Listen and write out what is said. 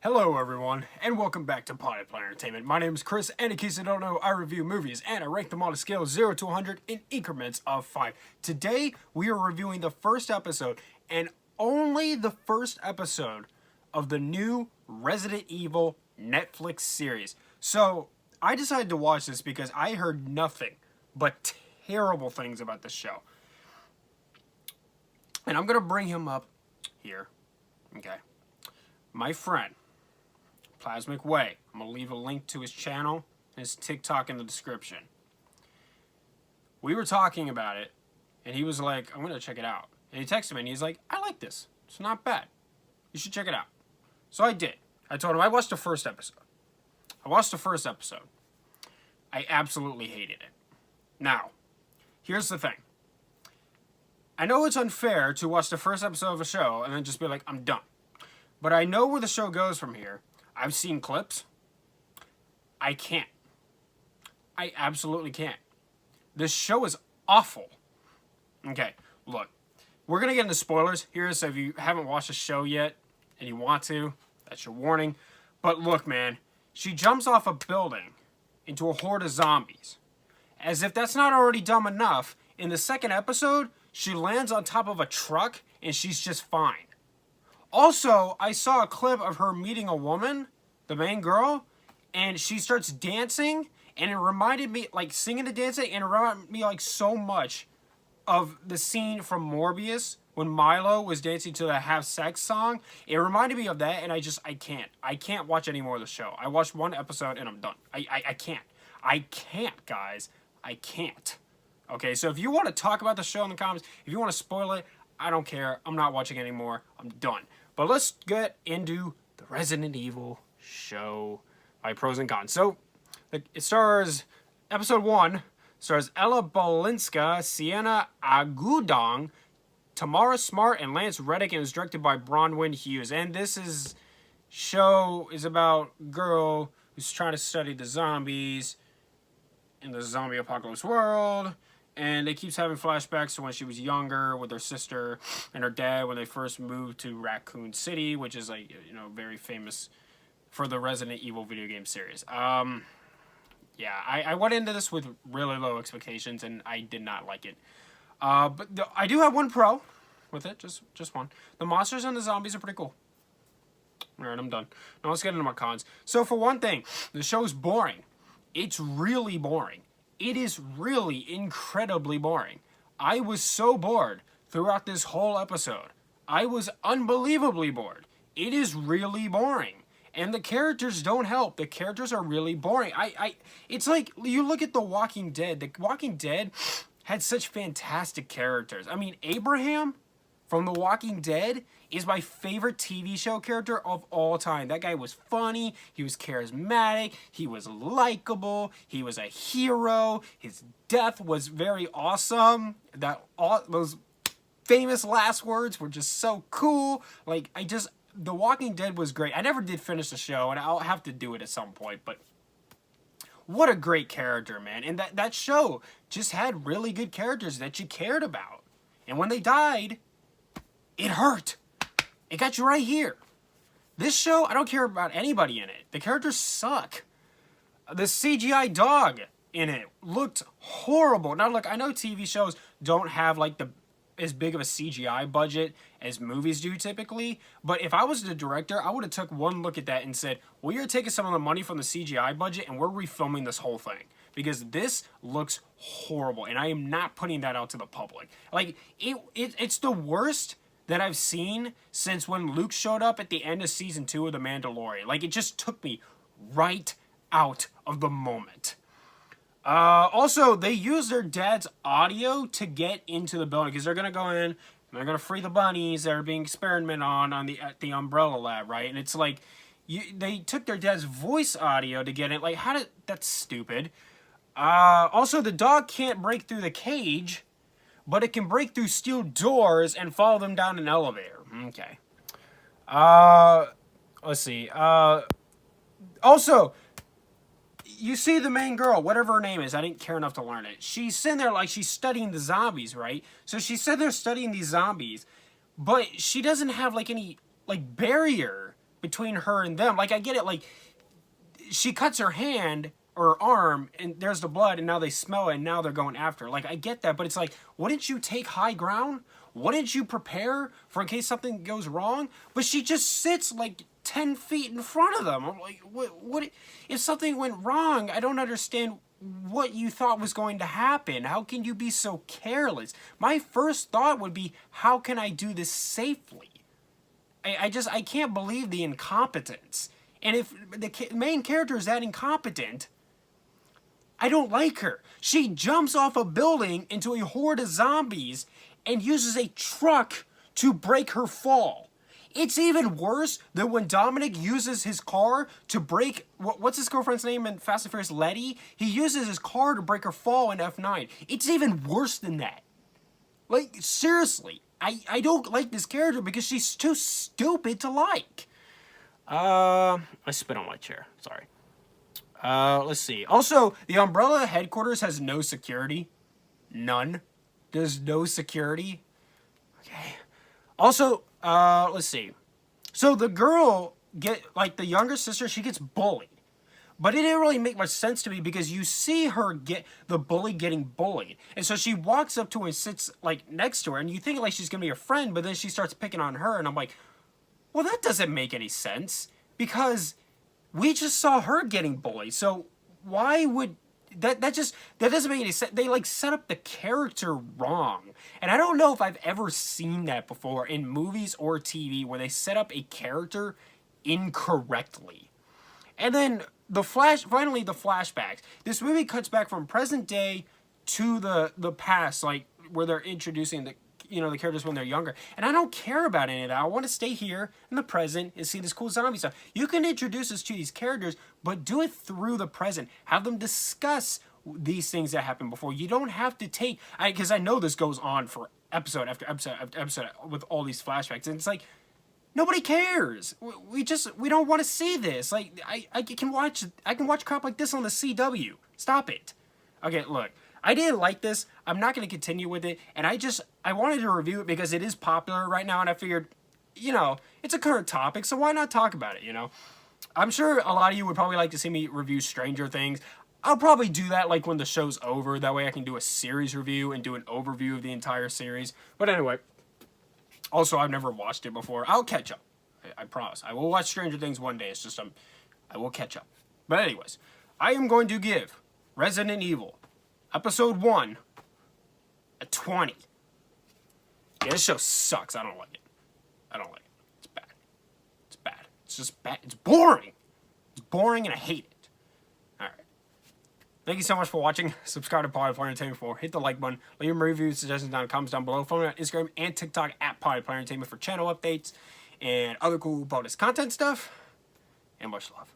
Hello everyone, and welcome back to Potted Plant Entertainment. My name is Chris, and in case you don't know, I review movies, and I rank them on a scale of 0 to 100 in increments of 5. Today, we are reviewing the first episode, and only the first episode of the new Resident Evil Netflix series. So, I decided to watch this because I heard nothing but terrible things about this show. And I'm going to bring him up here. Okay. My friend, Plasmicway. I'm going to leave a link to his channel and his TikTok in the description. We were talking about it, and he was like, I'm going to check it out. And he texted me, and he's like, I like this. It's not bad. You should check it out. So I did. I told him I watched the first episode. I absolutely hated it. Now, here's the thing. I know it's unfair to watch the first episode of a show and then just be like, I'm done. But I know where the show goes from here. I've seen clips. I can't. I absolutely can't. This show is awful. Okay, look. We're going to get into spoilers here, so if you haven't watched the show yet and you want to, that's your warning. But look, man. She jumps off a building into a horde of zombies. As if that's not already dumb enough, in the second episode, she lands on top of a truck and she's just fine. Also, I saw a clip of her meeting a woman, the main girl, and she starts dancing, and it reminded me, like, singing and dancing, and it reminded me, like, so much of the scene from Morbius when Milo was dancing to the Have Sex song. It reminded me of that, and I can't. I can't watch any more of the show. I watched one episode, and I'm done. I can't. I can't, guys. I can't. Okay, so if you want to talk about the show in the comments, if you want to spoil it, I don't care. I'm not watching anymore. I'm done. But let's get into the Resident Evil show, my pros and cons. So, it stars, episode 1, stars Ella Balinska, Sienna Agudong, Tamara Smart, and Lance Reddick, and is directed by Bronwyn Hughes. And this show is about a girl who's trying to study the zombies in the zombie apocalypse world. And it keeps having flashbacks to when she was younger with her sister and her dad when they first moved to Raccoon City, which is, like, you know, very famous for the Resident Evil video game series. Yeah, I went into this with really low expectations, and I did not like it. But I do have one pro with it, just one. The monsters and the zombies are pretty cool. Alright, I'm done. Now let's get into my cons. So for one thing, the show's boring. It's really boring. It is really incredibly boring. I was so bored throughout this whole episode. I was unbelievably bored. It is really boring. And the characters don't help. The characters are really boring. It's like, you look at The Walking Dead. The Walking Dead had such fantastic characters. I mean, Abraham from The Walking Dead is my favorite TV show character of all time. That guy was funny, he was charismatic, he was likable, he was a hero, his death was very awesome. Those famous last words were just so cool. Like, The Walking Dead was great. I never did finish the show, and I'll have to do it at some point, but what a great character, man. And that show just had really good characters that you cared about. And when they died, it hurt. It got you right here. This show, I don't care about anybody in it. The characters suck. The CGI dog in it looked horrible. Now, look, I know TV shows don't have, like, as big of a CGI budget as movies do typically, but if I was the director, I would have took one look at that and said, we are taking some of the money from the CGI budget and we're refilming this whole thing. Because this looks horrible, and I am not putting that out to the public. Like, it's the worst that I've seen since when Luke showed up at the end of season 2 of The Mandalorian. Like, it just took me right out of the moment. Also, they use their dad's audio to get into the building, because they're going to go in, and they're going to free the bunnies that are being experimented on at the Umbrella Lab, right? And it's like, they took their dad's voice audio to get it. Like, that's stupid. Also, the dog can't break through the cage, but it can break through steel doors and follow them down an elevator. Okay. Let's see. Also, you see the main girl, whatever her name is, I didn't care enough to learn it. She's sitting there like she's studying the zombies, right? So she's sitting there studying these zombies, but she doesn't have, like, any, like, barrier between her and them. Like, I get it. Like, she cuts her hand or her arm, and there's the blood, and now they smell it, and now they're going after her. Like, I get that, but it's like, wouldn't you take high ground? Wouldn't you prepare for in case something goes wrong? But she just sits like 10 feet in front of them. I'm like, what if something went wrong? I don't understand what you thought was going to happen. How can you be so careless? My first thought would be, how can I do this safely? I can't believe the incompetence. And if the main character is that incompetent, I don't like her. She jumps off a building into a horde of zombies and uses a truck to break her fall. It's even worse than when Dominic uses his car to break... What's his girlfriend's name in Fast and Furious? Letty? He uses his car to break her fall in F9. It's even worse than that. Like, seriously. I don't like this character because she's too stupid to like. I spit on my chair. Sorry. Let's see. Also, the Umbrella headquarters has no security. None. There's no security. Okay. Also, let's see. So the girl like the younger sister, she gets bullied. But it didn't really make much sense to me because you see her get the bully getting bullied. And so she walks up to her and sits like next to her, and you think like she's gonna be her friend, but then she starts picking on her, and I'm like, well, that doesn't make any sense because we just saw her getting bullied. So why would that doesn't make any sense. They like set up the character wrong. And I don't know if I've ever seen that before in movies or TV where they set up a character incorrectly. And then finally the flashbacks. This movie cuts back from present day to the past, like where they're introducing the characters when they're younger. And I don't care about any of that. I want to stay here in the present and see this cool zombie stuff. You can introduce us to these characters, but do it through the present. Have them discuss these things that happened before. You don't have to take... Because I know this goes on for episode after episode after episode with all these flashbacks. And it's like, nobody cares. We don't want to see this. Like, I can watch crap like this on the CW. Stop it. Okay, look. I didn't like this. I'm not going to continue with it. And I wanted to review it because it is popular right now. And I figured, it's a current topic. So why not talk about it, I'm sure a lot of you would probably like to see me review Stranger Things. I'll probably do that like when the show's over. That way I can do a series review and do an overview of the entire series. But anyway, also I've never watched it before. I'll catch up. I promise. I will watch Stranger Things one day. It's just I will catch up. But anyways, I am going to give Resident Evil Episode 1 a 20. Yeah, this show sucks. I don't like it. It's bad. It's bad. It's just bad. It's boring. It's boring and I hate it. Alright. Thank you so much for watching. Subscribe to Party Player Entertainment for. Hit the like button. Leave me reviews, suggestions down in the comments down below. Follow me on Instagram and TikTok at Party Player Entertainment for channel updates and other cool bonus content stuff. And much love.